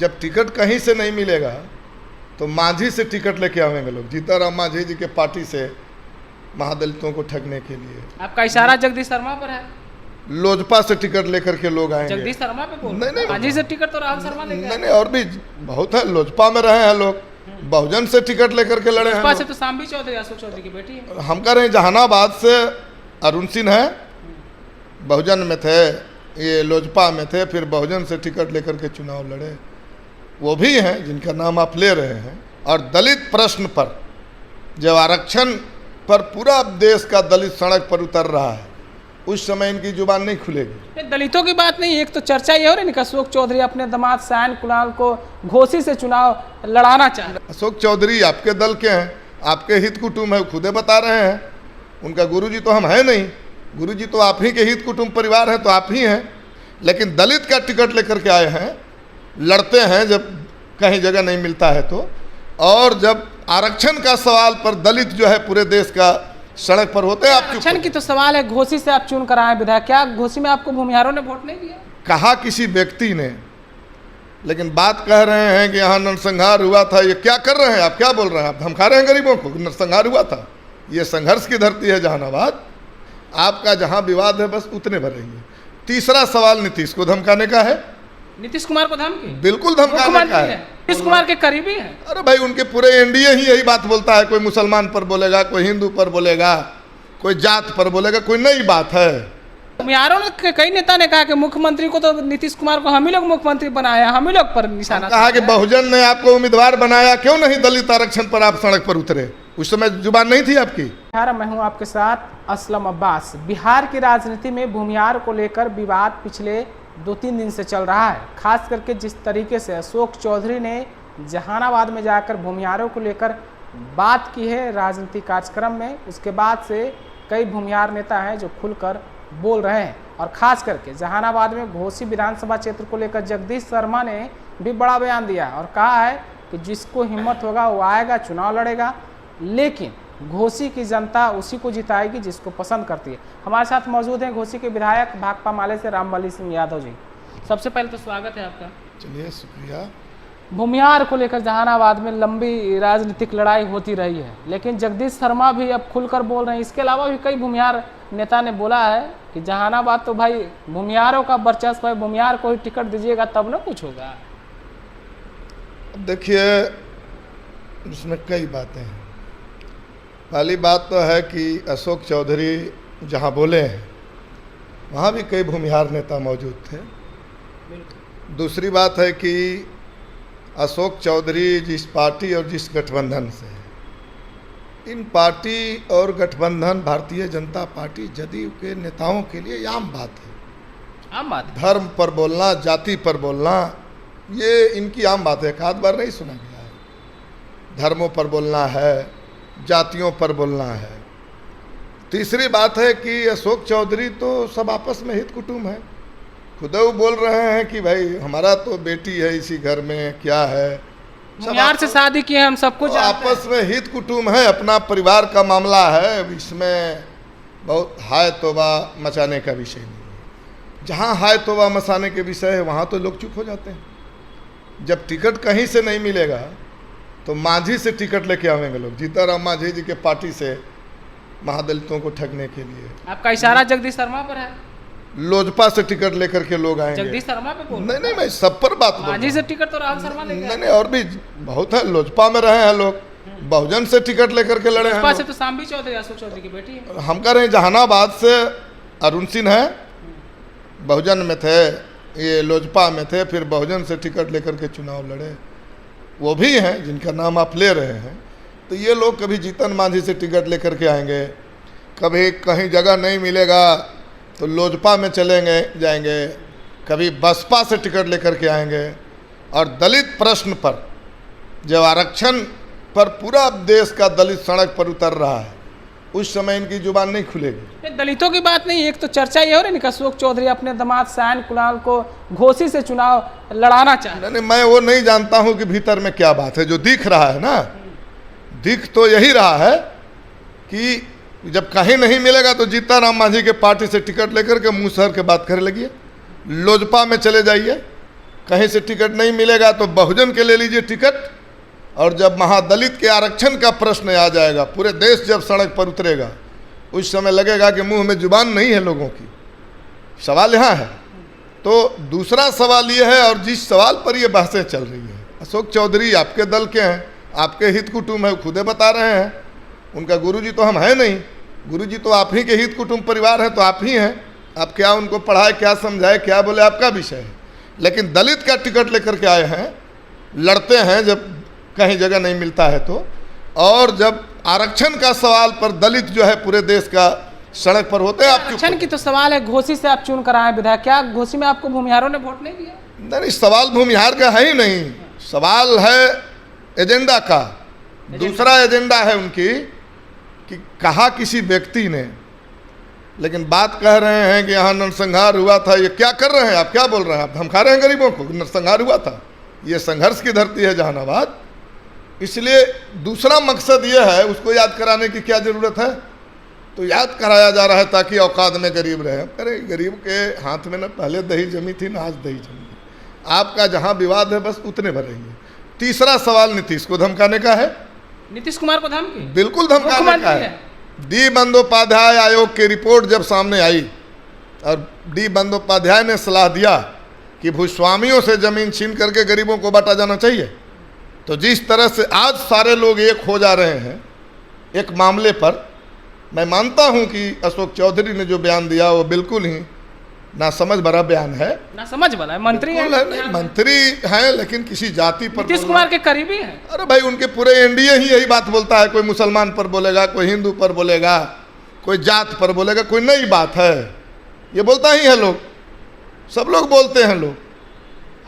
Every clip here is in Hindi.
जब टिकट कहीं से नहीं मिलेगा तो मांझी से टिकट लेके आवेंगे लोग, जीताराम मांझी जी के पार्टी से महादलितों को ठगने के लिए। आपका इशारा जगदीश शर्मा पर है? लोजपा से टिकट लेकर के लोग आएंगे। जगदीश शर्मा पे बोल? नहीं, मांझी से टिकट तो राहुल शर्मा लेके नहीं, और भी बहुत है। लोजपा में रहे हैं लोग, बहुजन से टिकट लेकर के लड़े हैं। से तो सांबी चौधरी, अशोक चौधरी की बेटी है। हम कह रहे हैं जहानाबाद से अरुण सिंह है, बहुजन में थे, ये लोजपा में थे, फिर बहुजन से टिकट लेकर के चुनाव लड़े। वो भी हैं जिनका नाम आप ले रहे हैं। और दलित प्रश्न पर, जब आरक्षण पर पूरा देश का दलित सड़क पर उतर रहा है, उस समय इनकी जुबान नहीं खुलेगी। दलितों की बात नहीं, एक तो चर्चा ये हो रही है कि अशोक चौधरी अपने दामाद सायन कुणाल को घोसी से चुनाव लड़ाना चाह रहे। अशोक चौधरी आपके दल के हैं, आपके हित कुटुंब है, खुदे बता रहे हैं। उनका गुरुजी तो हम हैं नहीं, गुरुजी तो आप ही के हित कुटुंब परिवार हैं, तो आप ही हैं। लेकिन दलित का टिकट लेकर के आए हैं, लड़ते हैं जब कहीं जगह नहीं मिलता है तो। और जब आरक्षण का सवाल पर दलित जो है पूरे देश का सड़क पर होते हैं। आरक्षण की तो सवाल है, घोसी से आप चुन कर आए विधायक, क्या घोसी में आपको भूमिहारों ने वोट नहीं दिया? कहा किसी व्यक्ति ने, लेकिन बात कह रहे हैं कि यहाँ नरसंहार हुआ था। ये क्या कर रहे हैं आप, क्या बोल रहे हैं आप? धमका रहे हैं गरीबों को, नरसंहार हुआ था। ये संघर्ष की धरती है जहानाबाद। आपका जहाँ विवाद है बस उतने भर रही है। तीसरा सवाल नीतीश को धमकाने का है। नीतीश कुमार को धमकी? बिल्कुल धमकाने का है। नीतीश कुमार के करीबी है। अरे भाई, उनके पूरे एनडीए ही यही बात बोलता है। कोई मुसलमान पर बोलेगा, कोई हिंदू पर बोलेगा, कोई जात पर बोलेगा, कोई नई बात है। भूमिहारों ने, कई नेता ने कहा कि मुख्यमंत्री को तो नीतीश कुमार को हम ही लोग मुख्यमंत्री बनाया, हम ही लोग पर निशाना। कहा कि बहुजन ने आपको उम्मीदवार बनाया, क्यों नहीं दलित आरक्षण पर आप सड़क पर उतरे? उस समय जुबान नहीं थी आपकी। मैं हूं आपके साथ असलम अब्बास। बिहार की राजनीति में भूमिहार को लेकर विवाद पिछले 2-3 दिन से चल रहा है। खास करके जिस तरीके से अशोक चौधरी ने जहानाबाद में जाकर भूमिहारों को लेकर बात की है राजनीतिक कार्यक्रम में, उसके बाद से कई भूमिहार नेता हैं जो खुलकर बोल रहे हैं। और खास करके जहानाबाद में घोसी विधानसभा क्षेत्र को लेकर जगदीश शर्मा ने भी बड़ा बयान दिया और कहा है कि जिसको हिम्मत होगा वो आएगा, चुनाव लड़ेगा, लेकिन घोसी की जनता उसी को जिताएगी जिसको पसंद करती है। हमारे साथ मौजूद हैं घोसी के विधायक भाकपा माले से रामबली सिंह यादव जी। सबसे पहले तो स्वागत है आपका। चलिए, शुक्रिया। भूमिहार को लेकर जहानाबाद में लंबी राजनीतिक लड़ाई होती रही है, लेकिन जगदीश शर्मा भी अब खुलकर बोल रहे हैं। इसके अलावा भी कई भूमिहार नेता ने बोला है कि जहानाबाद तो भाई भूमिहारों का वर्चस्व है, भूमिहार को ही टिकट दीजिएगा तब ना कुछ होगा। देखिए, इसमें कई बातें हैं। पहली बात तो है कि अशोक चौधरी जहाँ बोले हैं वहाँ भी कई भूमिहार नेता मौजूद थे। दूसरी बात है कि अशोक चौधरी जिस पार्टी और जिस गठबंधन से है, इन पार्टी और गठबंधन भारतीय जनता पार्टी जदयू के नेताओं के लिए आम बात है। आम बात। धर्म पर बोलना, जाति पर बोलना, ये इनकी आम बात है। एक आध बार नहीं सुना गया है। धर्मों पर बोलना है, जातियों पर बोलना है। तीसरी बात है कि अशोक चौधरी तो सब आपस में हित कुटुंब है। खुद वो बोल रहे हैं कि भाई हमारा तो बेटी है इसी घर में, क्या है, भूमिहार से शादी की है, हम सब कुछ आपस में हित कुटुंब है, अपना परिवार का मामला है। इसमें बहुत हाय तौबा मचाने का विषय नहीं है। जहाँ हाय तौबा मचाने के विषय है वहाँ तो लोग चुप हो जाते हैं। जब टिकट कहीं से नहीं मिलेगा तो मांझी से टिकट लेके आवेंगे लोग, जीताराम मांझी जी के पार्टी से महादलितों को ठगने के लिए। आपका इशारा जगदीश शर्मा पर है? लोजपा से टिकट लेकर के लोग आएंगे। जगदीश शर्मा पे बोल? नहीं, मैं सब पर बात बोल। मांझी से टिकट तो राहुल शर्मा लेके? नहीं, और भी बहुत है। लोजपा में रहे हैं लोग, बहुजन से टिकट लेकर के लड़े हैं। से तो सांबी चौधरी, अशोक चौधरी की बेटी है। हम कह रहे हैं जहानाबाद से अरुण सिंह है, बहुजन में थे, ये लोजपा में थे, फिर बहुजन से टिकट लेकर के चुनाव लड़े। वो भी हैं जिनका नाम आप ले रहे हैं। तो ये लोग कभी जीतन मांझी से टिकट लेकर के आएंगे, कभी कहीं जगह नहीं मिलेगा तो लोजपा में चलेंगे जाएंगे, कभी बसपा से टिकट लेकर के आएंगे। और दलित प्रश्न पर, जब आरक्षण पर पूरा देश का दलित सड़क पर उतर रहा है, उस समय इनकी जुबान नहीं खुलेगी। दलितों की बात नहीं, एक तो चर्चा ये हो रही है कि अशोक चौधरी अपने दामाद सायन कुणाल को घोसी से चुनाव लड़ाना चाह रहे। नहीं, मैं वो नहीं जानता हूँ कि भीतर में क्या बात है। जो दिख रहा है ना, दिख तो यही रहा है कि जब कहीं नहीं मिलेगा तो जीताराम मांझी के पार्टी से टिकट लेकर के मुंह सर के बात करे लगिए, लोजपा में चले जाइए, कहीं से टिकट नहीं मिलेगा तो बहुजन के ले लीजिए टिकट, और जब महादलित के आरक्षण का प्रश्न आ जाएगा, पूरे देश जब सड़क पर उतरेगा, उस समय लगेगा कि मुंह में जुबान नहीं है लोगों की। सवाल यहाँ है। तो दूसरा सवाल ये है, और जिस सवाल पर ये बहसें चल रही है, अशोक चौधरी आपके दल के हैं, आपके हित कुटुंब है, खुदे बता रहे हैं, उनका गुरुजी तो हम हैं नहीं, गुरुजी तो आप ही के हित कुटुंब परिवार है, तो आप ही हैं। आप क्या उनको पढ़ाए, क्या समझाए, क्या बोले, आपका विषय है। लेकिन दलित का टिकट लेकर के आए हैं, लड़ते हैं जब कहीं जगह नहीं मिलता है तो, और जब आरक्षण का सवाल पर दलित जो है पूरे देश का सड़क पर होते हैं, आप आरक्षण की तो सवाल है, घोसी से आप चुन कर आए विधायक, क्या घोसी में आपको भूमिहारों ने वोट नहीं दिया? नहीं, सवाल भूमिहार का है ही नहीं, सवाल है एजेंडा का। दूसरा एजेंडा है उनकी कि कहा किसी व्यक्ति ने, लेकिन बात कह रहे हैं कि यहाँ नरसंहार हुआ था। ये क्या कर रहे हैं आप, क्या बोल रहे हैं आप? धमका रहे हैं गरीबों को, नरसंहार हुआ था। ये संघर्ष की धरती है जहानाबाद, इसलिए दूसरा मकसद ये है, उसको याद कराने की क्या ज़रूरत है? तो याद कराया जा रहा है ताकि औकात में गरीब रहे। अरे गरीब के हाथ में ना पहले दही जमी थी, ना आज दही जमी। आपका जहाँ विवाद है बस उतने भर रही है। तीसरा सवाल नीतीश को धमकाने का है। नीतीश कुमार को धमकी? बिल्कुल धमकाने का है। डी बंदोपाध्याय आयोग की रिपोर्ट जब सामने आई और डी बंदोपाध्याय ने सलाह दिया कि भूस्वामियों से जमीन छीन करके गरीबों को बांटा जाना चाहिए, तो जिस तरह से आज सारे लोग एक हो जा रहे हैं एक मामले पर, मैं मानता हूं कि अशोक चौधरी ने जो बयान दिया वो बिल्कुल ही ना समझ भरा बयान है। ना समझ वाला है। मंत्री है, नहीं मंत्री हैं लेकिन किसी जाति पर। नीतीश कुमार के करीबी हैं। अरे भाई उनके पूरे एनडीए ही यही बात बोलता है, कोई मुसलमान पर बोलेगा, कोई हिंदू पर बोलेगा, कोई जात पर बोलेगा, कोई नई बात है, ये बोलता ही है लोग, सब लोग बोलते हैं लोग,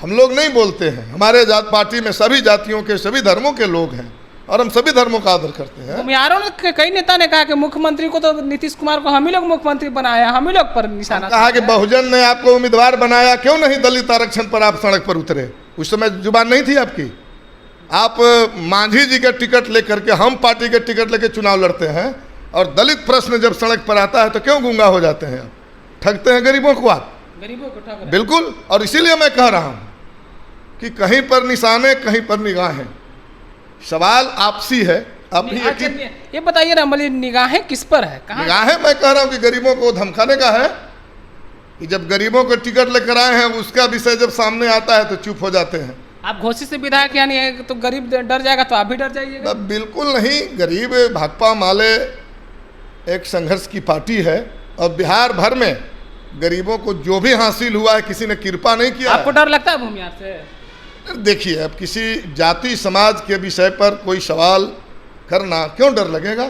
हम लोग नहीं बोलते हैं। हमारे जात पार्टी में सभी जातियों के, सभी धर्मों के लोग हैं और हम सभी धर्मों का आदर करते हैं। भूमिहारों ने, कई नेता ने कहा कि मुख्यमंत्री को तो नीतीश कुमार को हम ही लोग मुख्यमंत्री बनाया, हम ही लोग पर निशाना। कहा कि बहुजन ने आपको उम्मीदवार बनाया, क्यों नहीं दलित आरक्षण पर आप सड़क पर उतरे? उस समय जुबान नहीं थी आपकी। आप मांझी जी के टिकट लेकर के, हम पार्टी के टिकट लेकर चुनाव लड़ते हैं, और दलित प्रश्न जब सड़क पर आता है तो क्यों गूंगा हो जाते हैं? आप ठगते हैं गरीबों को, आप गरीबों को ठग रहे हैं। बिल्कुल। और इसीलिए मैं कह रहा हूं कि कहीं पर निशाने, कहीं पर निगाहें। सवाल आपसी है। आप भी ये बताइए ना मलिक, निगाहें किस पर है? निगाहें मैं कह रहा हूं कि गरीबों को धमकाने का है कि जब गरीबों को टिकट लेकर आए हैं, उसका विषय जब सामने आता है तो चुप हो जाते हैं। आप घोसी से विधायक यानी तो गरीब डर जाएगा, तो आप भी डर जाइएगा? बिल्कुल नहीं। गरीब भाकपा माले एक संघर्ष की पार्टी है, और बिहार भर में गरीबों को जो भी हासिल हुआ है किसी ने कृपा नहीं किया। आपको डर लगता है भूमिहार से? देखिए, अब किसी जाति समाज के विषय पर कोई सवाल करना क्यों डर लगेगा?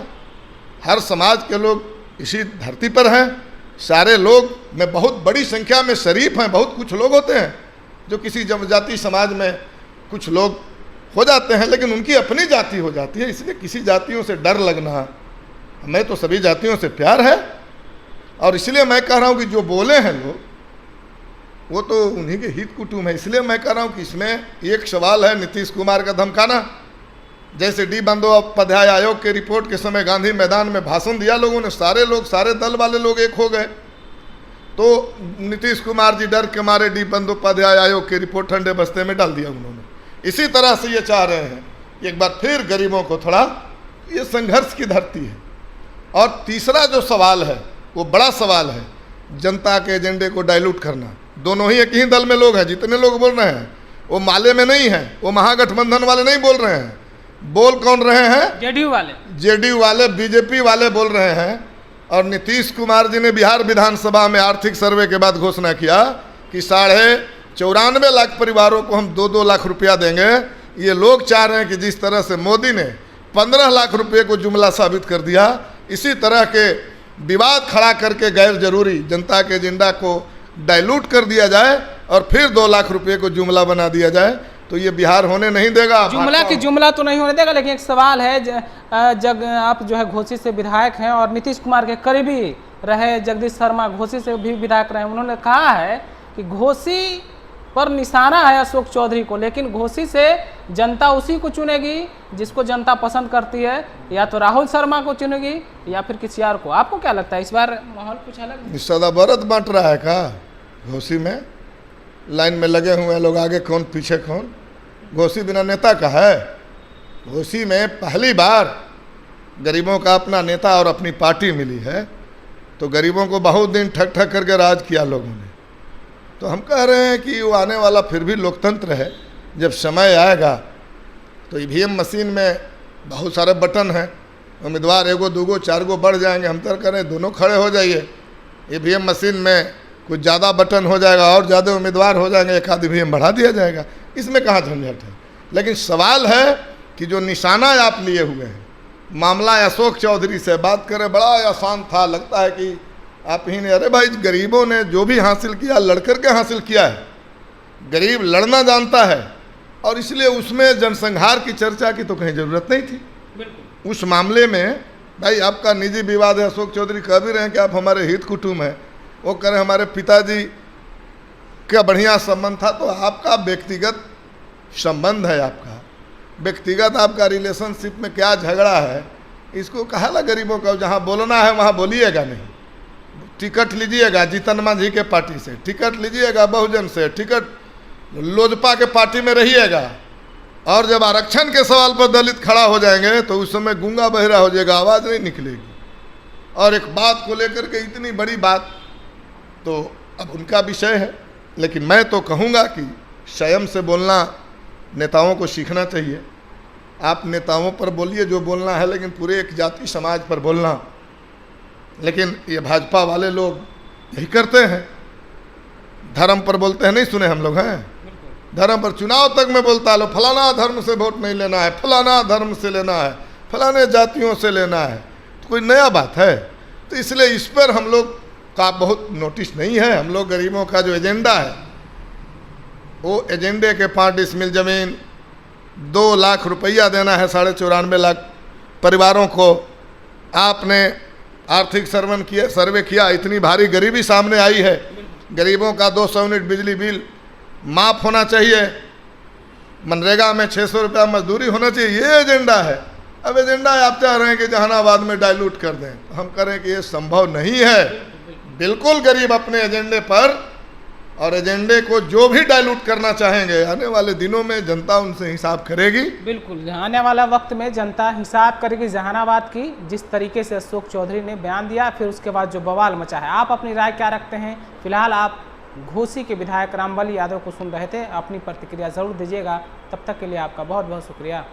हर समाज के लोग इसी धरती पर हैं। सारे लोग में बहुत बड़ी संख्या में शरीफ हैं। बहुत कुछ लोग होते हैं जो किसी जनजाति समाज में कुछ लोग हो जाते हैं, लेकिन उनकी अपनी जाति हो जाती है, इसलिए किसी जातियों से डर लगना, हमें तो सभी जातियों से प्यार है। और इसलिए मैं कह रहा हूँ कि जो बोले हैं लोग वो तो उन्हीं के हित कुटुंब है। इसलिए मैं कह रहा हूँ कि इसमें एक सवाल है नीतीश कुमार का धमकाना। जैसे डी बंदोपाध्याय आयोग के रिपोर्ट के समय गांधी मैदान में भाषण दिया लोगों ने, सारे लोग, सारे दल वाले लोग एक हो गए, तो नीतीश कुमार जी डर के मारे डी बंदोपाध्याय आयोग की रिपोर्ट ठंडे बस्ते में डाल दिया उन्होंने। इसी तरह से ये चाह रहे हैं कि एक बार फिर गरीबों को थोड़ा, ये संघर्ष की धरती है। और तीसरा जो सवाल है वो बड़ा सवाल है, जनता के एजेंडे को डाइल्यूट करना। दोनों ही एक ही दल में लोग हैं, जितने लोग बोल रहे हैं वो माले में नहीं हैं, वो महागठबंधन वाले नहीं बोल रहे हैं। बोल कौन रहे हैं? जेडीयू वाले, जेडीयू वाले, बीजेपी वाले बोल रहे हैं। और नीतीश कुमार जी ने बिहार विधानसभा में आर्थिक सर्वे के बाद घोषणा किया कि 94.5 लाख परिवारों को हम 2-2 लाख रुपया देंगे। ये लोग चाह रहे हैं कि जिस तरह से मोदी ने 15 लाख रुपये को जुमला साबित कर दिया, इसी तरह के विवाद खड़ा करके गैर जरूरी जनता के एजेंडा को डाइल्यूट कर दिया जाए और फिर 2 लाख रुपये को जुमला बना दिया जाए, तो ये बिहार होने नहीं देगा। जुमला तो नहीं होने देगा। लेकिन एक सवाल है, आप जो है घोसी से विधायक हैं और नीतीश कुमार के करीबी रहे, जगदीश शर्मा घोसी से भी विधायक रहे, उन्होंने कहा है कि घोसी पर निशाना है अशोक चौधरी को, लेकिन घोसी से जनता उसी को चुनेगी जिसको जनता पसंद करती है, या तो राहुल शर्मा को चुनेगी या फिर किसी और को। आपको क्या लगता है इस बार माहौल कुछ अलग? सदा बरत बांट रहा है का घोसी में? लाइन में लगे हुए हैं लोग, आगे कौन पीछे कौन। घोसी बिना नेता का है। घोसी में पहली बार गरीबों का अपना नेता और अपनी पार्टी मिली है, तो गरीबों को बहुत दिन ठग ठग करके राज किया लोगों ने। तो हम कह रहे हैं कि वो आने वाला फिर भी लोकतंत्र है। जब समय आएगा तो ईवीएम मशीन में बहुत सारे बटन हैं, उम्मीदवार एगो दूगो चार गो बढ़ जाएंगे। हम तो करें दोनों खड़े हो जाइए। ईवीएम मशीन में कुछ ज़्यादा बटन हो जाएगा और ज़्यादा उम्मीदवार हो जाएंगे, एक आध ईवीएम बढ़ा दिया जाएगा। इसमें कहाँ झंझट है। लेकिन सवाल है कि जो निशाना आप लिए हुए हैं, मामला अशोक चौधरी से बात करें, बड़ा आसान था, लगता है कि आप ही ने। अरे भाई, गरीबों ने जो भी हासिल किया लड़ करके हासिल किया है। गरीब लड़ना जानता है, और इसलिए उसमें जनसंहार की चर्चा की तो कहीं ज़रूरत नहीं थी। उस मामले में भाई आपका निजी विवाद है। अशोक चौधरी कह भी रहे हैं कि आप हमारे हित कुटुंब हैं, वो कह रहे हैं हमारे पिताजी का बढ़िया संबंध था। तो आपका व्यक्तिगत संबंध है, आपका व्यक्तिगत आपका रिलेशनशिप में क्या झगड़ा है, इसको कहा ना गरीबों का। जहाँ बोलना है वहाँ बोलिएगा नहीं। टिकट लीजिएगा जीतन मांझी के पार्टी से, टिकट लीजिएगा बहुजन से, टिकट लोजपा के पार्टी में रहिएगा, और जब आरक्षण के सवाल पर दलित खड़ा हो जाएंगे तो उस समय गूंगा बहरा हो जाएगा, आवाज़ नहीं निकलेगी। और एक बात को लेकर के इतनी बड़ी बात तो अब उनका विषय है, लेकिन मैं तो कहूँगा कि संयम से बोलना नेताओं को सीखना चाहिए। आप नेताओं पर बोलिए जो बोलना है, लेकिन पूरे एक जाति समाज पर बोलना, लेकिन ये भाजपा वाले लोग यही करते हैं। धर्म पर बोलते हैं, नहीं सुने हम लोग हैं। धर्म पर चुनाव तक में बोलता लो, फलाना धर्म से वोट नहीं लेना है, फलाना धर्म से लेना है, फलाने जातियों से लेना है। तो कोई नया बात है? तो इसलिए इस पर हम लोग का बहुत नोटिस नहीं है। हम लोग गरीबों का जो एजेंडा है, वो एजेंडे के 5 डिसमिल ज़मीन, 2 लाख रुपया देना है 94.5 लाख परिवारों को। आपने आर्थिक सर्वे किया, इतनी भारी गरीबी सामने आई है। गरीबों का 200 यूनिट बिजली बिल माफ़ होना चाहिए, मनरेगा में 600 रुपया मजदूरी होना चाहिए, ये एजेंडा है। अब एजेंडा आप चाह रहे हैं कि जहानाबाद में डाइल्यूट कर दें, तो हम करें कि ये संभव नहीं है। बिल्कुल गरीब अपने एजेंडे पर, और एजेंडे को जो भी डाइल्यूट करना चाहेंगे, आने वाले दिनों में जनता उनसे हिसाब करेगी। बिल्कुल, आने वाला वक्त में जनता हिसाब करेगी जहानाबाद की। जिस तरीके से अशोक चौधरी ने बयान दिया, फिर उसके बाद जो बवाल मचा है। आप अपनी राय क्या रखते हैं? फिलहाल आप घोसी के विधायक रामबली यादव को सुन रहे थे। अपनी प्रतिक्रिया ज़रूर दीजिएगा। तब तक के लिए आपका बहुत बहुत शुक्रिया।